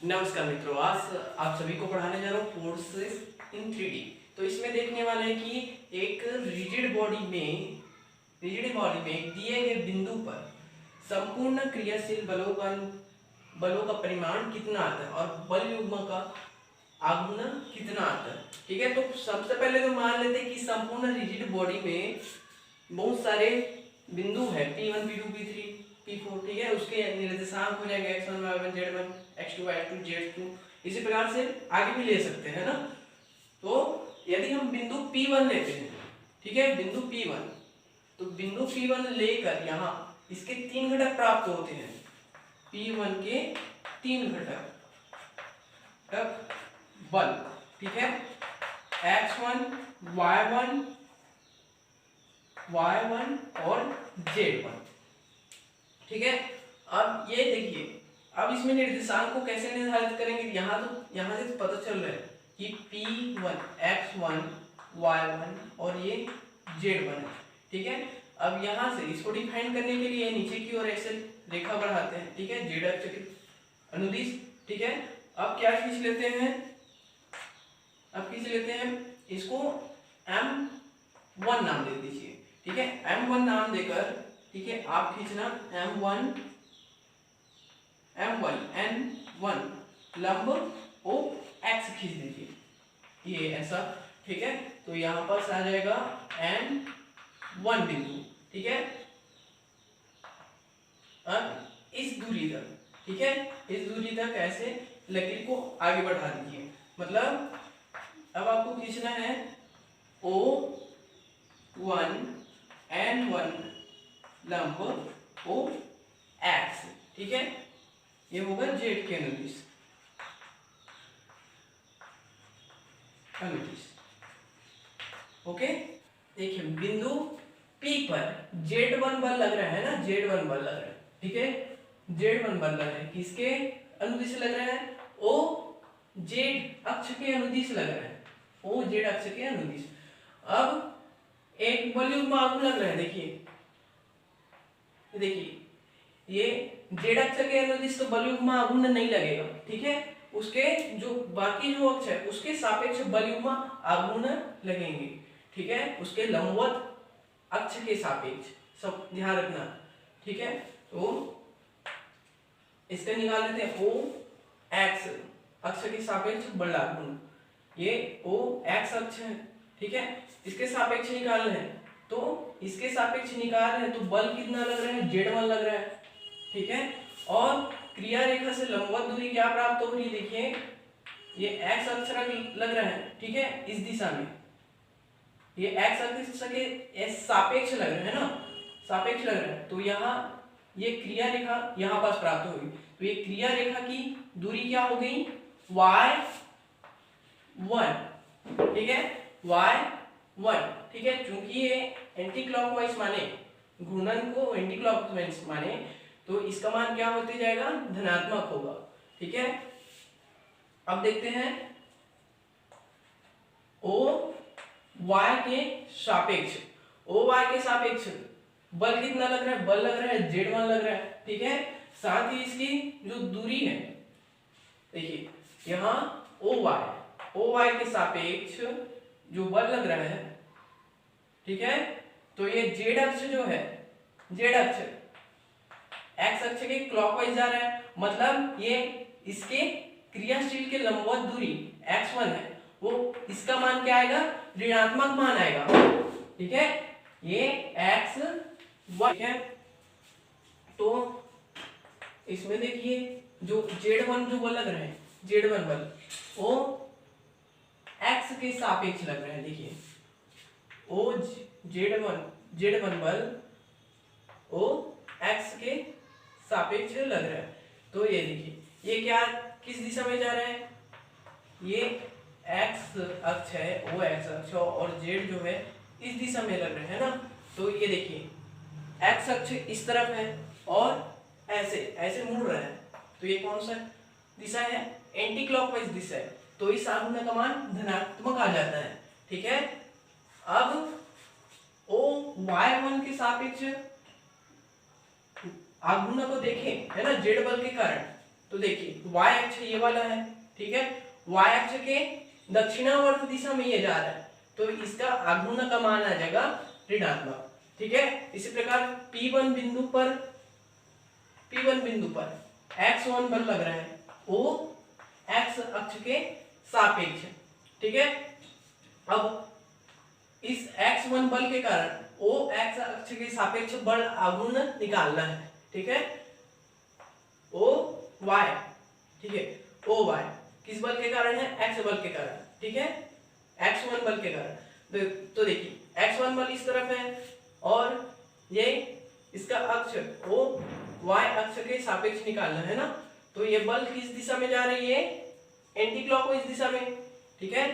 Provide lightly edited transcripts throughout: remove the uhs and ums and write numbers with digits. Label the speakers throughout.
Speaker 1: नमस्कार मित्रों, आज आप सभी को पढ़ाने जा रहा हूँ फोर्सेस इन 3D। तो इसमें देखने वाले हैं कि एक रिजिड बॉडी में दिए गए बिंदु पर संपूर्ण क्रियाशील बलों का परिमाण कितना आता है और बल युग्म का आघूर्ण कितना आता है। ठीक है, तो सबसे पहले तो मान लेते हैं कि संपूर्ण रिजिड बॉडी में बहुत सारे बिंदु है P1 P2 P3 P4। ठीक है, उसके निर्देशांक हो जाएंगे x1 y1 z1 x2 y2 z2। इसी प्रकार से आगे भी ले सकते हैं ना। तो यदि हम बिंदु P1 लेते हैं, ठीक है, बिंदु P1, तो बिंदु P1 लेकर यहाँ इसके 3 घटक प्राप्त होते हैं। P1 के 3 घटक बल, ठीक है, x1 y1 और z1। ठीक है, अब ये देखिए, अब इसमें निर्देशांक को कैसे निर्धारित करेंगे। यहाँ से तो पता चल रहा है कि P1 x1 y1 और ये z1 है। ठीक है, अब यहाँ से इसको डिफाइन करने के लिए नीचे की ओर ऐसे रेखा बढ़ाते हैं। ठीक है, z अक्ष के अनुदिश। ठीक है, अब क्या खींच लेते हैं, इसको M1 नाम दे दीजिए। ठीक है, M1 नाम देकर, ठीक है, आप खींचना M1 N1 लंब O X खींच दीजिए, ये ऐसा। ठीक है, तो यहाँ पास आ जाएगा N1 बिंदु। ठीक है, अब इस दूरी तक, ठीक है, इस दूरी तक ऐसे लकीर को आगे बढ़ा दीजिए। मतलब अब आपको खींचना है O1 N1 लंब O X। ठीक है, ये होगा जेड के अनुदिश। ओके, देखिए बिंदु P पर Z1 बल लग रहा है ना, Z1 बल लग रहा है। ठीक है, Z1 बल लग रहा है, किसके अनुदिश लग रहा है? O Z अक्ष के अनुदिश लग रहा है, O Z अक्ष के अनुदिश। अब एक बल युग्म आघूर्ण लग रहा है, देखिए ये जेड अक्ष के अनुदिश तो बल युग्म आघूर्ण नहीं लगेगा। ठीक है, उसके जो बाकी जो अक्ष है उसके सापेक्ष बल युग्म आघूर्ण लगेंगे। ठीक है, उसके लंबवत अक्ष के सापेक्ष, सब ध्यान रखना। ठीक है, तो इसका निकाल लेते हैं O X अक्ष के सापेक्ष बल आघूर्ण, ये O X अक्ष है। ठीक है, इसके सापेक्ष निकालना है, तो इसके सापेक्ष निकाल रहे हैं तो बल कितना लग रहा है? Z1 लग रहा है। ठीक है, और क्रिया रेखा से लंबवत दूरी क्या प्राप्त हो रही है? देखिए ये x अक्ष लग रहा है। ठीक है, इस दिशा में ये x अक्ष के सापेक्ष लग रहा है ना, सापेक्ष लग रहा है। तो यहाँ ये क्रिया रेखा यहाँ पास प्राप्त होगी, तो ये क्रिया रेखा की दूरी क्या हो गई? y1। ठीक है, y1। ठीक है, चूंकि ये एंटी क्लॉकवाइज माने, घूर्णन को एंटी क्लॉकवाइज माने, तो इसका मान क्या होते जाएगा? धनात्मक होगा। ठीक है, अब देखते हैं OY के सापेक्ष बल कितना लग रहा है? बल लग रहा है Z1 लग रहा है। ठीक है, साथ ही इसकी जो दूरी है, देखिए यहाँ OY के सापेक्ष जो बल लग रहा है, ठीक है, तो ये Z अक्ष जो है, Z अक्ष x अक्ष के क्लॉकवाइज जा रहा है, मतलब ये इसके क्रियाशील के लंबवत दूरी x1 है, वो इसका मान क्या आएगा? ऋणात्मक मान आएगा। ठीक है, ये x1 है। तो इसमें देखिए जो Z1 जो बल लग रहा है, Z1 बल वो x के सापेक्ष लग रहा है। देखिए ओ Z1 बल ओ x के सापेक्ष लग रहा है। तो ये देखिए ये क्या किस दिशा में जा रहा है? ये x अक्ष है, o x अक्ष, और z जो है इस दिशा में लग रहा है ना। तो ये देखिए x अक्ष इस तरफ है और ऐसे मुड़ रहा है, तो ये कौन सा दिशा है? एंटी क्लॉकवाइज दिशा है, तो इस आघूर्ण का मान धनात्मक आ जाता है। ठीक है, अब OY1 के सापेक्ष आघूर्ण को देखें, है ना, जेड बल के कारण, तो देखिए y अक्ष ये वाला है, ठीक है, y अक्ष के दक्षिणावर्त दिशा में ये जा रहा है, तो इसका आघूर्ण का मान आ जाएगा ऋणात्मक, ठीक है। इसी प्रकार P1 बिंदु पर x1 बल लग रहा है, वो x अक्ष के सापेक्ष, ठीक है। अब इस x1 बल के कारण O x अक्ष के सापेक्ष बल आघूर्ण निकालना है, ठीक है। O y, ठीक है, O y किस बल के कारण है? x बल के कारण, ठीक है, x1 बल के कारण। तो देखिए x1 बल इस तरफ है और ये इसका अक्ष O y अक्ष के सापेक्ष निकालना है ना, तो ये बल किस दिशा में जा रही है? एंटी क्लॉकवाइज दिशा में, ठीक है।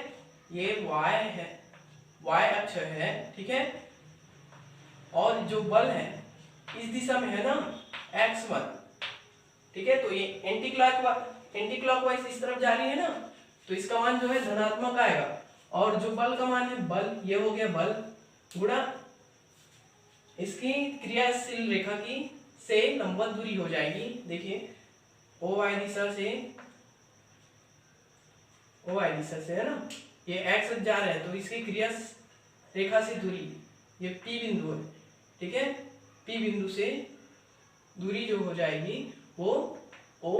Speaker 1: ये y है, y अक्ष है, ठीक है, और जो बल है इस दिशा में है ना x1, ठीक है, तो ये एंटी क्लॉकवाइज इस तरफ जा रही है ना, तो इसका मान जो है धनात्मक आएगा। और जो बल का मान है, बल ये हो गया बल गुणा इसकी क्रियाशील रेखा की से लंबवत दूरी हो जाएगी। देखिए OY दिशा से है ना, ये x जा रहा है, तो इसकी क्रिया रेखा से दूरी ये P बिंदु है, ठीक है, P बिंदु से दूरी जो हो जाएगी वो O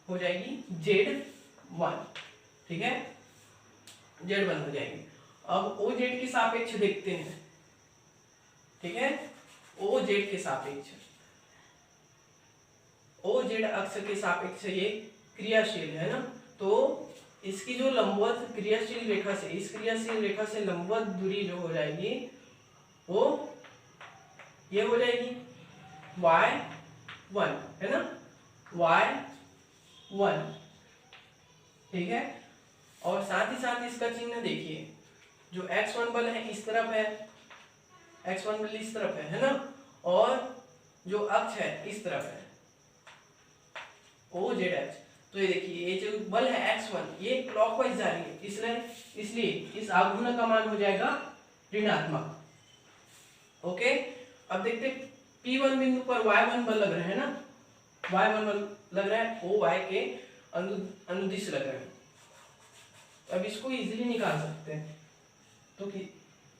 Speaker 1: हो जाएगी Z1, ठीक है, Z1 हो जाएगी। अब OZ के सापेक्ष देखते हैं, ठीक है, OZ के सापेक्ष, OZ अक्ष के सापेक्ष ये क्रियाशील है ना, तो इसकी जो लंबवत क्रियाशील रेखा से, इस क्रियाशील रेखा से लंबवत दूरी जो हो जाएगी वो ये हो जाएगी y1, है ना, y1, ठीक है। और साथ ही साथ इसका चिन्ह देखिए, जो x1 बल है इस तरफ है, x1 बल इस तरफ है ना, और जो अक्ष है इस तरफ है OZ अक्ष। तो ये देखिए ये जो बल है x1 ये क्लॉकवाइज जा रही है, इसलिए इस आघूर्ण का मान हो जाएगा ऋणात्मक। ओके, अब देखते P1 बिंदु पर y1 बल लग रहा है ना, y1 बल लग रहा है OY के अनुदिश लग रहा है। अब इसको इजीली निकाल सकते हैं, तो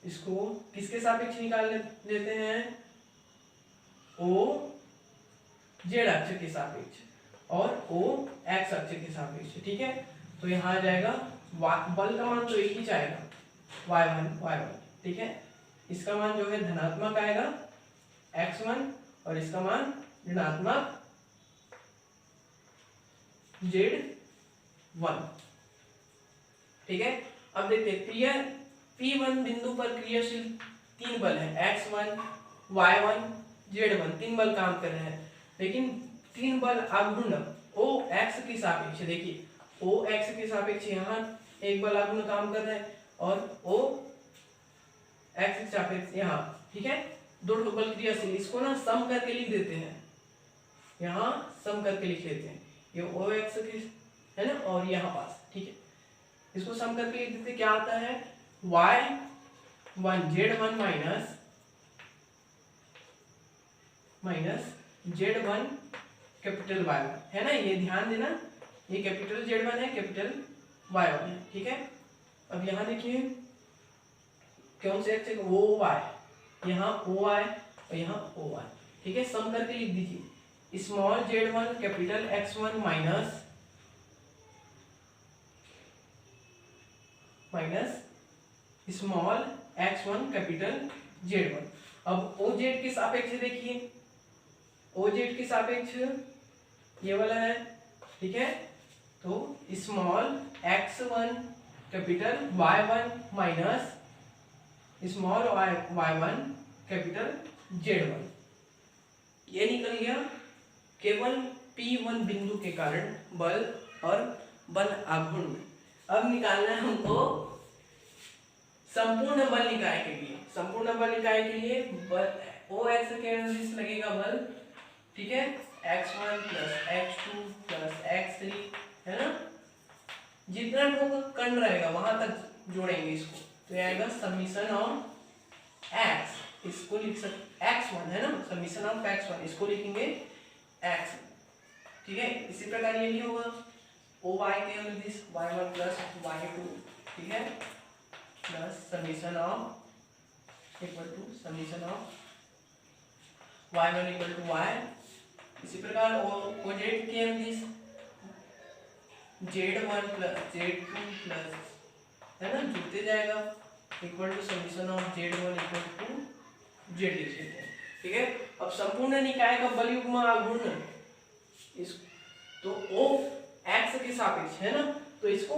Speaker 1: इसको किसके सापेक्ष निकाल लेते हैं? OZ अक्ष के सापेक्ष और OX अक्ष के सापेक्ष, ठीक है। तो यहाँ आ जाएगा बल का मान तो एक ही आएगा y1, ठीक है, इसका मान जो है धनात्मक आएगा x1 और इसका मान ऋणात्मक Z1, ठीक है। अब देखते हैं P1 बिंदु पर क्रियाशील तीन बल है, x1, y1, z1, तीन बल काम कर रहे हैं, लेकिन तीन बल आघूर्ण OX के सापेक्ष, देखिए OX के सापेक्ष यहाँ एक बल आघूर्ण काम कर रहा है और OX के सापेक्ष यहाँ, ठीक है, दो बल क्रियाशील, इसको ना सम करके लिख देते हैं, यहाँ सम करके लिख लेते हैं, ये OX के है ना और यहाँ पास, ठीक है, इसको सम करके लिख देते, क्या आता है y1 z1 minus z1 capital y1, है ना, ये ध्यान देना, ये कैपिटल z1 है, कैपिटल y1 है, ठीक है। अब यहाँ देखिए कौन से अक्षर OY, यहाँ OY और यहाँ OY, ठीक है, सम करके लिख दीजिए, small z1 capital x1 minus small x1 capital z1। अब OZ के सापेक्ष देखिए, OZ के सापेक्ष ये वाला है, ठीक है, तो small x1 capital y1 minus small y1 capital z1, ये निकल गया केवल P1 बिंदु के कारण बल और बल आघूर्ण। अब निकालना है हमको संपूर्ण बल निकाय के लिए, संपूर्ण बल निकाय के लिए बल OX के अनुदिश लगेगा बल, ठीक है, x1 plus x2 plus x3, है ना, जितना ठोक कण रहेगा वहां तक जोड़ेंगे इसको, तो ये आएगा समीशन ऑफ x, इसको लिख सकते x1 है ना, समीशन ऑफ x1, इसको लिखेंगे x, ठीक है। इसी प्रकार ये भी होगा ओ वाई के दिस y1 प्लस y2, ठीक है, plus summation of equal to summation of y1 equal to y। इसी प्रकार ओ जेड के this z1 plus z2 plus, है ना, जुड़ते जाएगा, equal to summation of z1 equal to z लिख लेते हैं, ठीक है। अब संपूर्ण निकाय का बल युग्म आघूर्ण इस तो ओ एक्स के सापेक्ष है ना, तो इसको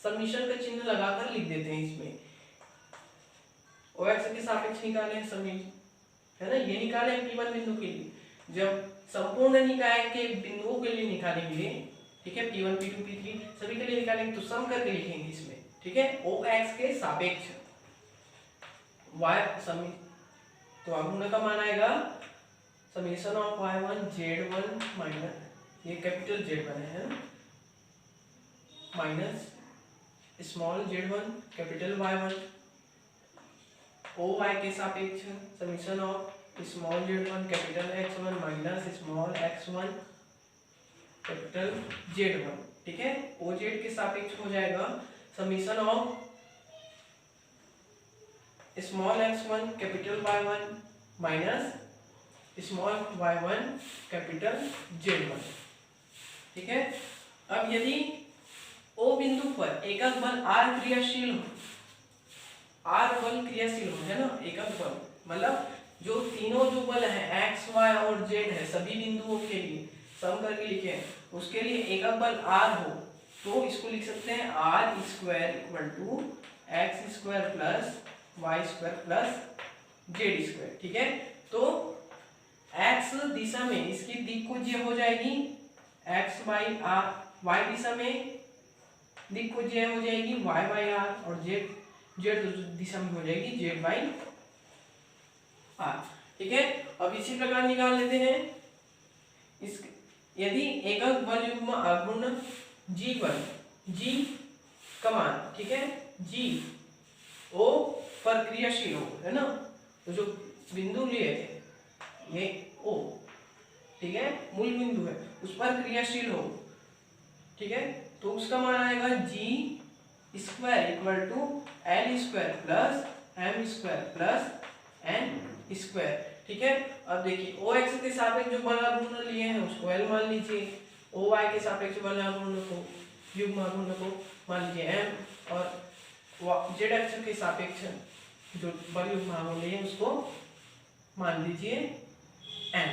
Speaker 1: समीशन का चिन्ह लगाकर लिख देते हैं इसमें। ओ एक्स के सापेक्ष निकाले समीशन, है ना, ये निकाले P1 बिंदु के लिए। जब संपूर्ण निकाय के बिंदुओं के लिए निकालेंगे, ठीक है, P1 P2 P3 सभी के लिए निकालेंगे तो सम करके लिखेंगे इसमें, ठीक है, ओ एक्स के सापेक्ष y समी, तो आघूर्ण का मान आएगा summation of y1 z1 minus, ये कैपिटल Z1 है ना, minus small z1 capital y1 ओ y के सापेक्ष summation of small z1 capital x1 minus small x1 capital z1, ठीक है। ओ जेड के सापेक्ष हो जाएगा summation of small x1 capital y1 minus small y1 capital z1, ठीक है। अब यदि ओ बिंदु पर एकक बल R क्रियाशील हो, R बल क्रियाशील हो, है ना, एकक बल मतलब जो तीनों जो बल है x y और z है सभी बिंदुओं के लिए सम करके लिखे, उसके लिए एकक बल R हो तो इसको लिख सकते हैं R square equal to X square plus Y square plus Z square, ठीक है। तो x दिशा में इसकी दिक्कुज्य हो जाएगी x बाई आर, y दिशा में दिक्कुज्य हो जाएगी y बाई आर, और z दिशा में हो जाएगी z बाई आर, ठीक है। अब इसी प्रकार निकाल लेते हैं इस, यदि एकक बल युग्म आघूर्ण G का मान, ठीक है, G O पर क्रियाशील हो, है ना, तो जो बिंदु लिए थे ये O, ठीक है, मूल बिंदु है, उस पर क्रियाशील हो, ठीक है, तो उसका मान आएगा G square equal to L square plus M square plus N square, ठीक है। अब देखिए ओ एक्स के सापेक्ष जो बल आघूर्ण लिए हैं उसको L मान लीजिए, ओ वाई के सापेक्ष बल आघूर्ण को युग्म आघूर्ण को मान लीजिए M, और जेड अक्ष के सापेक्ष जो बल युग्म आघूर्ण लिए उसको मान लीजिए N,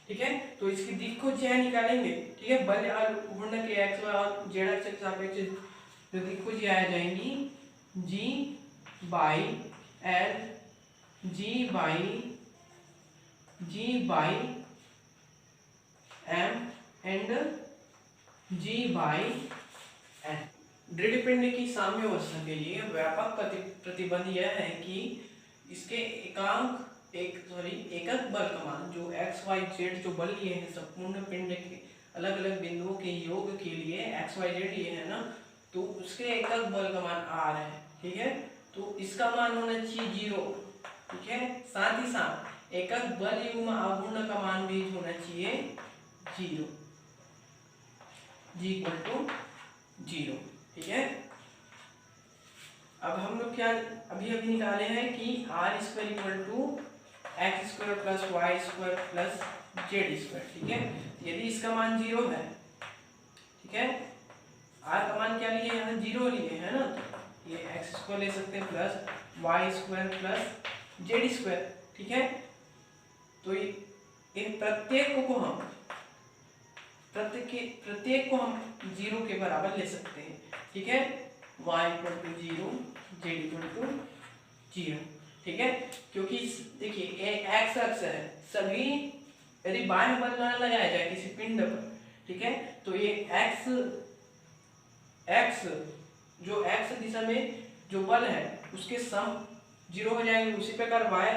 Speaker 1: ठीक है। तो इसकी दिक् को ज्या निकालेंगे, ठीक है, बल आघूर्ण के एक्स और जेड अक्ष के सापेक्ष जो दिक् को ज्या आ जाएंगी G by L, G by M and G by N। दृढ़ पिंड की साम्य अवस्था के लिए व्यापक प्रतिबंध यह है कि इसके एकक बल का मान जो x y z जो बल लिए हैं संपूर्ण पिंड के अलग अलग बिंदुओं के योग के लिए x y z लिए है ना, तो उसके एकक बल का मान r है, ठीक है। तो इसका मान होना चाहिए 0, ठीक है। साथ ही साथ एकक बल युग्म आघूर्ण का मान भी होना चाहिए 0, G इक्वल टू 0, ठीक है। अब हम लोग क्या अभी निकाले हैं कि R square equal to X square plus Y square plus Z square, ठीक है। यदि इसका मान 0 है, ठीक है, R का मान क्या लिए यहाँ 0 लिए है ना, तो ये एक्स स्क्वायर ले सकते हैं plus Y square plus Z square, ठीक है। तो इन प्रत्येक को हम 0 के बराबर ले सकते हैं, ठीक है, y equal to 0, z equal to 0, ठीक है। क्योंकि देखिए x अक्ष है, सभी यदि बाह्य बल न लगाया जाए किसी पिंड पर, ठीक है, तो ये x जो x दिशा में जो बल है उसके सम 0 हो जाएंगे। उसी प्रकार y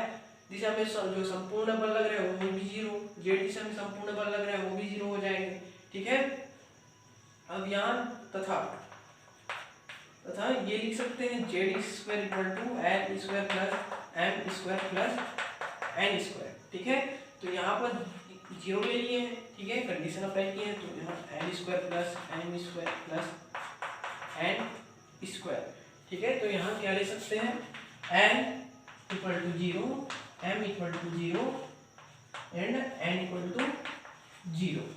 Speaker 1: दिशा में जो संपूर्ण बल लग रहा है वो भी 0, z दिशा में संपूर्ण बल लग रहा है वो भी 0 हो जाएंगे, ठीक है। अब यहाँ तथा ये लिख सकते हैं Z square equal to L square plus M square plus N square, ठीक है। तो यहाँ पर जीरो ले लिए हैं, ठीक है, कंडीशन अप्लाई की है, तो यहाँ N square plus M square plus N square, ठीक है। तो यहाँ क्या ले सकते हैं, N equal to zero, M equal to zero and N equal to zero.